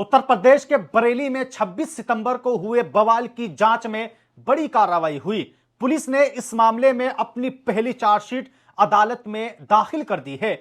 उत्तर प्रदेश के बरेली में 26 सितंबर को हुए बवाल की जांच में बड़ी कार्रवाई हुई। पुलिस ने इस मामले में अपनी पहली चार्जशीट अदालत में दाखिल कर दी है।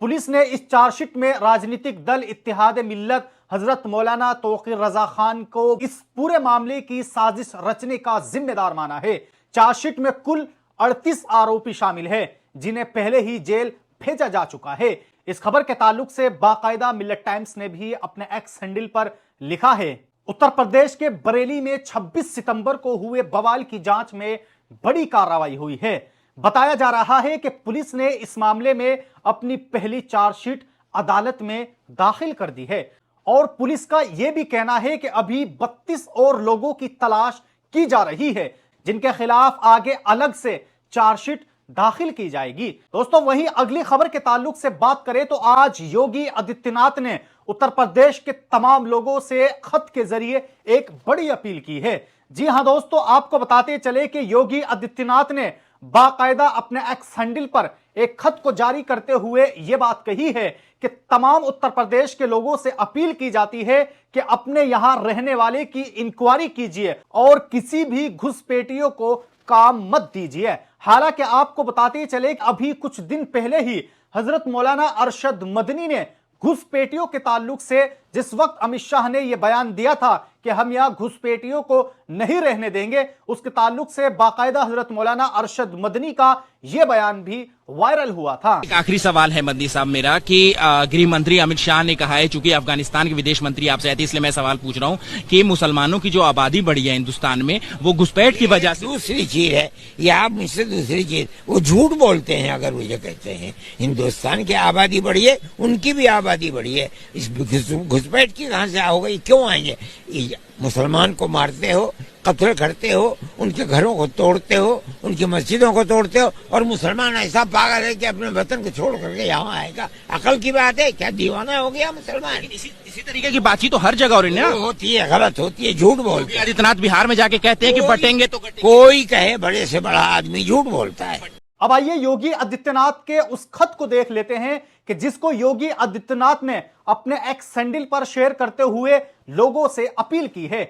पुलिस ने इस चार्जशीट में राजनीतिक दल इत्तेहाद मिल्लत हजरत मौलाना तौकीर रजा खान को इस पूरे मामले की साजिश रचने का जिम्मेदार माना है। चार्जशीट में कुल 38 आरोपी शामिल है, जिन्हें पहले ही जेल भेजा जा चुका है। इस खबर के ताल्लुक से बाकायदा मिल्लत टाइम्स ने भी अपने एक्स हैंडल पर लिखा है, उत्तर प्रदेश के बरेली में 26 सितंबर को हुए बवाल की जांच में बड़ी कार्रवाई हुई है। बताया जा रहा है कि पुलिस ने इस मामले में अपनी पहली चार्जशीट अदालत में दाखिल कर दी है और पुलिस का यह भी कहना है कि अभी 32 और लोगों की तलाश की जा रही है, जिनके खिलाफ आगे अलग से चार्जशीट दाखिल की जाएगी। दोस्तों, वहीं अगली खबर के ताल्लुक से बात करें तो आज योगी आदित्यनाथ ने उत्तर प्रदेश के तमाम लोगों से खत के जरिए एक बड़ी अपील की है। जी हां दोस्तों, आपको बताते चले कि योगी आदित्यनाथ ने बाकायदा अपने एक्स हैंडल पर एक खत को जारी करते हुए यह बात कही है कि तमाम उत्तर प्रदेश के लोगों से अपील की जाती है कि अपने यहां रहने वाले की इंक्वायरी कीजिए और किसी भी घुसपैठियों को काम मत दीजिए। हालांकि आपको बताते चले कि अभी कुछ दिन पहले ही हजरत मौलाना अरशद मदनी ने घुसपैठियों के ताल्लुक से जिस वक्त अमित शाह ने यह बयान दिया था कि हम यहां घुसपैठियों को नहीं रहने देंगे, उसके ताल्लुक से बाकायदा हजरत मौलाना अरशद मदनी का यह बयान भी वायरल हुआ था। एक आखिरी सवाल है मदनी साहब मेरा कि गृह मंत्री अमित शाह ने कहा है, चूंकि अफगानिस्तान के विदेश मंत्री आपसे आते, इसलिए मैं सवाल पूछ रहा हूं कि मुसलमानों की जो आबादी बढ़ी है हिंदुस्तान में वो घुसपैठ की वजह से। दूसरी चीज है, ये आप मुझसे दूसरी चीज, वो झूठ बोलते हैं अगर वो ये कहते हैं हिंदुस्तान की आबादी बढ़ी है, उनकी भी आबादी बढ़ी है। इस घुसपैठ की कहां से होगा, ये क्यों आएंगे? मुसलमान को मारते हो, कत्ल करते हो, उनके घरों को तोड़ते हो, उनकी मस्जिदों को तोड़ते हो, और मुसलमान ऐसा पागल है कि अपने वतन को छोड़ करके यहाँ आएगा। अकल की बात है क्या? दीवाना हो गया मुसलमान। इसी तरीके की बातचीत तो हर जगह हो रही है, होती है, गलत होती है, झूठ बोलते हैं। आदित्यनाथ बिहार में जाके कहते हैं कि बटेंगे तो कोई कहे बड़े से बड़ा आदमी झूठ बोलता है। अब आइए योगी आदित्यनाथ के उस खत को देख लेते हैं कि जिसको योगी आदित्यनाथ ने अपने एक्स हैंडल पर शेयर करते हुए लोगों से अपील की है।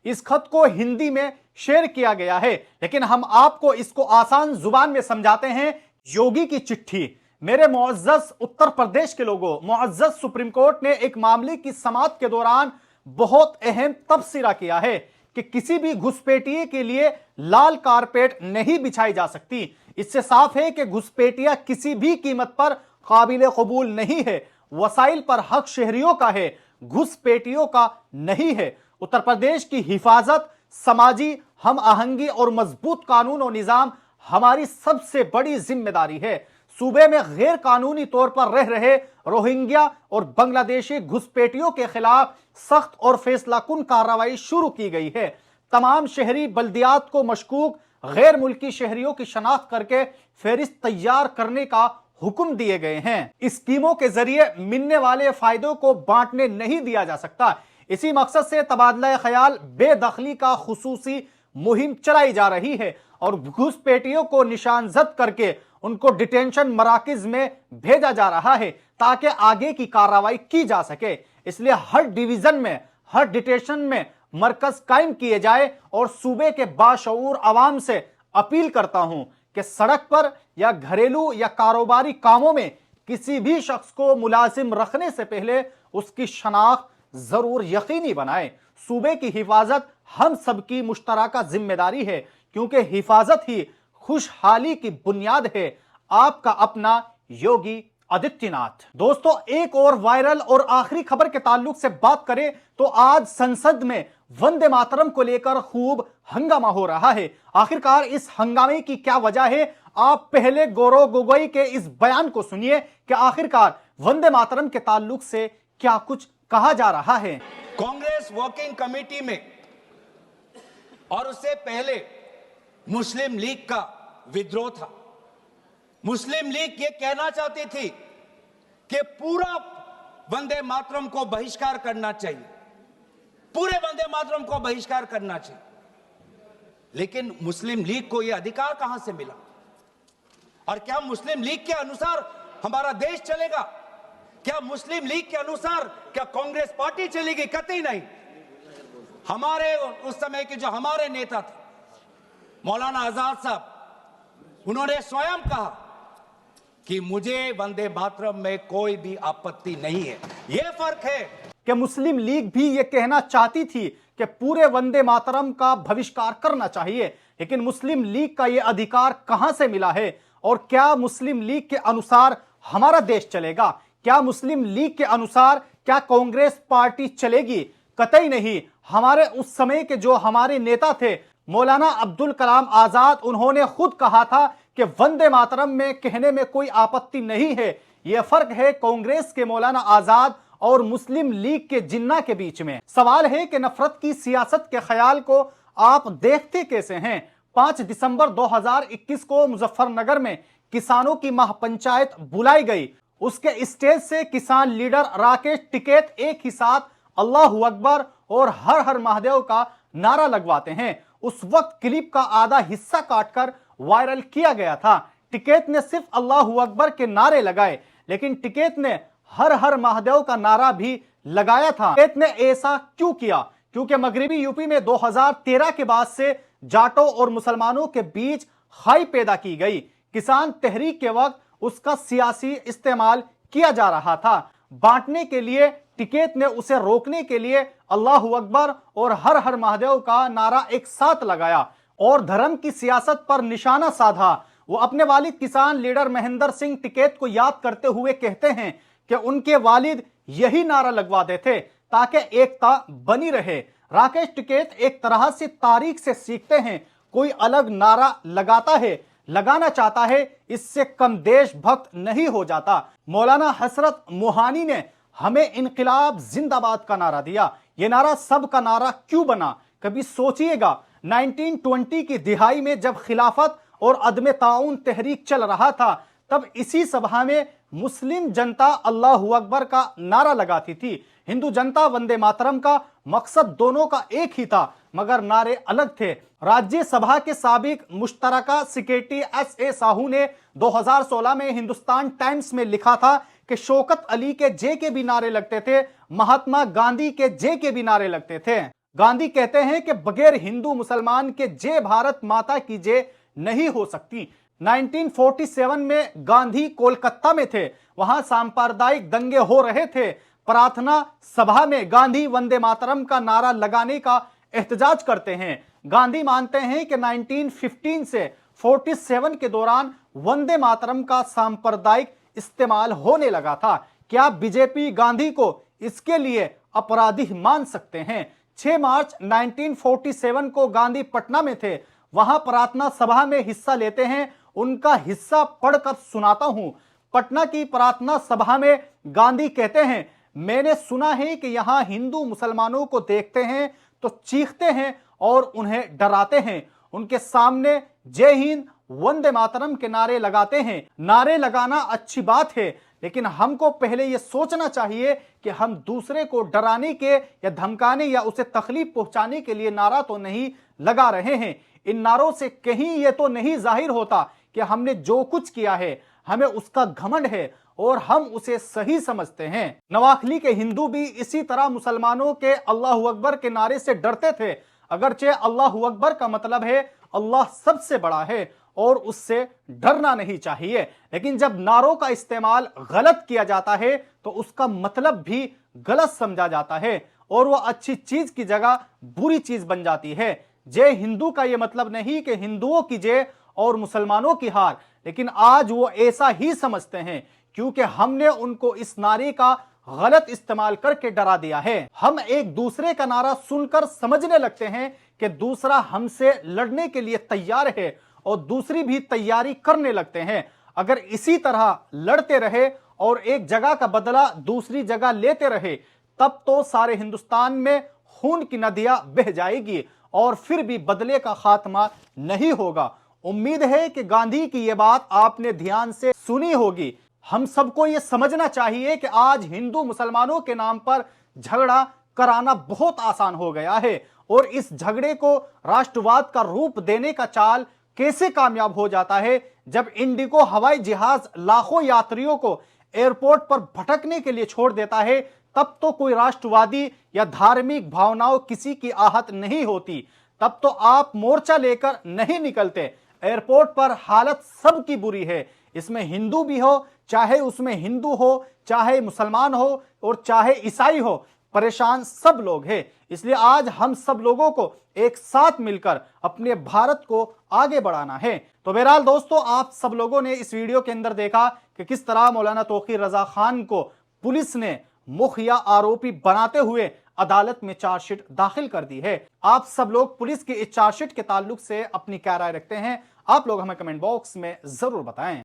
इस खत को हिंदी में शेयर किया गया है, लेकिन हम आपको इसको आसान जुबान में समझाते हैं। योगी की चिट्ठी। मेरे मुअज़्ज़ज़ उत्तर प्रदेश के लोगों, मुअज़्ज़ज़ सुप्रीम कोर्ट ने एक मामले की समाअत के दौरान बहुत अहम तबसरा किया है कि किसी भी घुसपैठिए के लिए लाल कारपेट नहीं बिछाई जा सकती। इससे साफ है कि घुसपैठिया किसी भी कीमत पर काबिल कबूल नहीं है। वसाइल पर हक शहरियों का है, घुसपैठियों का नहीं है। उत्तर प्रदेश की हिफाजत, समाजी हम आहंगी और मजबूत कानून और निजाम हमारी सबसे बड़ी जिम्मेदारी है। सूबे में गैर कानूनी तौर पर रह रहे रोहिंग्या और बांग्लादेशी घुसपैठियों के खिलाफ सख्त और फैसलाकुन कार्रवाई शुरू की गई है। तमाम शहरी बल्दियात को मशकूक गैर मुल्की शहरियों की शनाख्त करके फहरिस्त तैयार करने का हुक्म दिए गए हैं। स्कीमों के जरिए मिलने वाले फायदों को बांटने नहीं दिया जा सकता। इसी मकसद से तबादला ख्याल बेदखली का खुसूसी मुहिम चलाई जा रही है और घुसपैठियों को निशानजद करके उनको डिटेंशन मराकज में भेजा जा रहा है ताकि आगे की कार्रवाई की जा सके। इसलिए हर डिवीजन में, हर डिटेंशन में मरकज कायम किए जाए और सूबे के बाशऊर अवाम से अपील करता हूं कि सड़क पर या घरेलू या कारोबारी कामों में किसी भी शख्स को मुलाजिम रखने से पहले उसकी शनाख्त जरूर यकीनी बनाए। सूबे की हिफाजत हम सबकी मुश्तरका जिम्मेदारी है, क्योंकि हिफाजत ही खुशहाली की बुनियाद है। आपका अपना योगी आदित्यनाथ। दोस्तों, एक और वायरल और आखिरी खबर के ताल्लुक से बात करें तो आज संसद में वंदे मातरम को लेकर खूब हंगामा हो रहा है। आखिरकार इस हंगामे की क्या वजह है? आप पहले गौरव गोगोई के इस बयान को सुनिए कि आखिरकार वंदे मातरम के ताल्लुक से क्या कुछ कहा जा रहा है। कांग्रेस वर्किंग कमेटी में और उससे पहले मुस्लिम लीग का विद्रोह था। मुस्लिम लीग ये कहना चाहती थी कि पूरा वंदे मातरम को बहिष्कार करना चाहिए, पूरे वंदे मातरम को बहिष्कार करना चाहिए। लेकिन मुस्लिम लीग को यह अधिकार कहां से मिला? और क्या मुस्लिम लीग के अनुसार हमारा देश चलेगा? क्या मुस्लिम लीग के अनुसार क्या कांग्रेस पार्टी चलेगी? कतई नहीं। हमारे उस समय के जो हमारे नेता थे मौलाना आजाद साहब, उन्होंने स्वयं कहा कि मुझे वंदे मातरम में कोई भी आपत्ति नहीं है। यह फर्क है कि मुस्लिम लीग भी ये कहना चाहती थी कि पूरे वंदे मातरम का बहिष्कार करना चाहिए, लेकिन मुस्लिम लीग का ये अधिकार कहां से मिला है? और क्या मुस्लिम लीग के अनुसार हमारा देश चलेगा? क्या मुस्लिम लीग के अनुसार क्या कांग्रेस पार्टी चलेगी? कतई नहीं। हमारे उस समय के जो हमारे नेता थे मौलाना अब्दुल कलाम आजाद, उन्होंने खुद कहा था कि वंदे मातरम में कहने में कोई आपत्ति नहीं है। यह फर्क है कांग्रेस के मौलाना आजाद और मुस्लिम लीग के जिन्ना के बीच में। सवाल है कि नफरत की सियासत के ख्याल को आप देखते कैसे हैं? 5 दिसंबर 2021 को मुजफ्फरनगर में किसानों की महापंचायत बुलाई गई। उसके स्टेज से किसान लीडर राकेश टिकैत एक ही साथ अल्लाहू अकबर और हर हर महादेव का नारा लगवाते हैं। उस वक्त क्लिप का आधा हिस्सा काटकर वायरल किया गया था। टिकैत ने सिर्फ अल्लाहू अकबर के नारे लगाए, लेकिन टिकैत ने हर हर महादेव का नारा भी लगाया था। टिकैत ने ऐसा क्यों किया? क्योंकि मगरबी यूपी में 2013 के बाद से जाटों और मुसलमानों के बीच खाई पैदा की गई। किसान तहरीक के वक्त उसका सियासी इस्तेमाल किया जा रहा था। बांटने के लिए टिकैत ने उसे रोकने के लिए अल्लाहू अकबर और हर हर महादेव का नारा एक साथ लगाया और धर्म की सियासत पर निशाना साधा। वो अपने वालिद किसान लीडर महेंद्र सिंह टिकैत को याद करते हुए कहते हैं कि उनके वालिद यही नारा लगवाते थे ताकि एकता बनी रहे। राकेश टिकैत एक तरह से तारीख से सीखते हैं। कोई अलग नारा लगाता है, लगाना चाहता है, इससे कम देशभक्त नहीं हो जाता। मौलाना हसरत मोहानी ने हमें इनकलाब जिंदाबाद का नारा दिया। यह नारा सबका नारा क्यों बना? कभी सोचिएगा 1920 की दिहाई में जब खिलाफत और अदम ताउन तहरीक चल रहा था, तब इसी सभा में मुस्लिम जनता अल्लाहू अकबर का नारा लगाती थी। हिंदू जनता वंदे मातरम का मकसद दोनों का एक ही था, मगर नारे अलग थे। राज्यसभा के साबिक मुश्तरका सेक्रेटरी S.A. साहू ने 2016 में हिंदुस्तान टाइम्स में लिखा था कि शौकत अली के जे के भी नारे लगते थे, महात्मा गांधी के जे के भी नारे लगते थे। गांधी कहते हैं कि बगैर हिंदू मुसलमान के जय भारत माता की जय नहीं हो सकती। 1947 में गांधी कोलकाता में थे, वहां सांप्रदायिक दंगे हो रहे थे। प्रार्थना सभा में गांधी वंदे मातरम का नारा लगाने का एहतजाज करते हैं। गांधी मानते हैं कि 1915 से 47 के दौरान वंदे मातरम का सांप्रदायिक इस्तेमाल होने लगा था। क्या बीजेपी गांधी को इसके लिए अपराधी मान सकते हैं? 6 मार्च 1947 को गांधी पटना में थे, वहां प्रार्थना सभा में हिस्सा लेते हैं। उनका हिस्सा पढ़कर सुनाता हूं। पटना की प्रार्थना सभा में गांधी कहते हैं, मैंने सुना है कि यहां हिंदू मुसलमानों को देखते हैं तो चीखते हैं और उन्हें डराते हैं। उनके सामने जय हिंद वंदे मातरम के नारे लगाते हैं। नारे लगाना अच्छी बात है, लेकिन हमको पहले यह सोचना चाहिए कि हम दूसरे को डराने के या धमकाने या उसे तकलीफ पहुंचाने के लिए नारा तो नहीं लगा रहे हैं। इन नारों से कहीं यह तो नहीं जाहिर होता कि हमने जो कुछ किया है हमें उसका घमंड है और हम उसे सही समझते हैं। नवाखली के हिंदू भी इसी तरह मुसलमानों के अल्लाहू अकबर के नारे से डरते थे। अगरचे अल्लाहू अकबर का मतलब है अल्लाह सबसे बड़ा है और उससे डरना नहीं चाहिए, लेकिन जब नारों का इस्तेमाल गलत किया जाता है तो उसका मतलब भी गलत समझा जाता है और वह अच्छी चीज की जगह बुरी चीज बन जाती है। जय हिंदू का यह मतलब नहीं कि हिंदुओं की जय और मुसलमानों की हार, लेकिन आज वो ऐसा ही समझते हैं क्योंकि हमने उनको इस नारे का गलत इस्तेमाल करके डरा दिया है। हम एक दूसरे का नारा सुनकर समझने लगते हैं कि दूसरा हमसे लड़ने के लिए तैयार है और दूसरी भी तैयारी करने लगते हैं। अगर इसी तरह लड़ते रहे और एक जगह का बदला दूसरी जगह लेते रहे, तब तो सारे हिंदुस्तान में खून की नदियां बह जाएगी और फिर भी बदले का खात्मा नहीं होगा। उम्मीद है कि गांधी की यह बात आपने ध्यान से सुनी होगी। हम सबको यह समझना चाहिए कि आज हिंदू मुसलमानों के नाम पर झगड़ा कराना बहुत आसान हो गया है और इस झगड़े को राष्ट्रवाद का रूप देने का चाल कैसे कामयाब हो जाता है जब इंडिगो हवाई जहाज लाखों यात्रियों को एयरपोर्ट पर भटकने के लिए छोड़ देता है, तब तो कोई राष्ट्रवादी या धार्मिक भावनाओं किसी की आहत नहीं होती, तब तो आप मोर्चा लेकर नहीं निकलते। एयरपोर्ट पर हालत सबकी बुरी है, इसमें हिंदू भी हो, चाहे उसमें हिंदू हो, चाहे मुसलमान हो और चाहे ईसाई हो, परेशान सब लोग हैं। इसलिए आज हम सब लोगों को एक साथ मिलकर अपने भारत को आगे बढ़ाना है। तो बहरहाल दोस्तों, आप सब लोगों ने इस वीडियो के अंदर देखा कि किस तरह मौलाना तौकीर रजा खान को पुलिस ने मुखिया आरोपी बनाते हुए अदालत में चार्जशीट दाखिल कर दी है। आप सब लोग पुलिस की इस चार्जशीट के ताल्लुक से अपनी क्या राय रखते हैं, आप लोग हमें कमेंट बॉक्स में जरूर बताएं।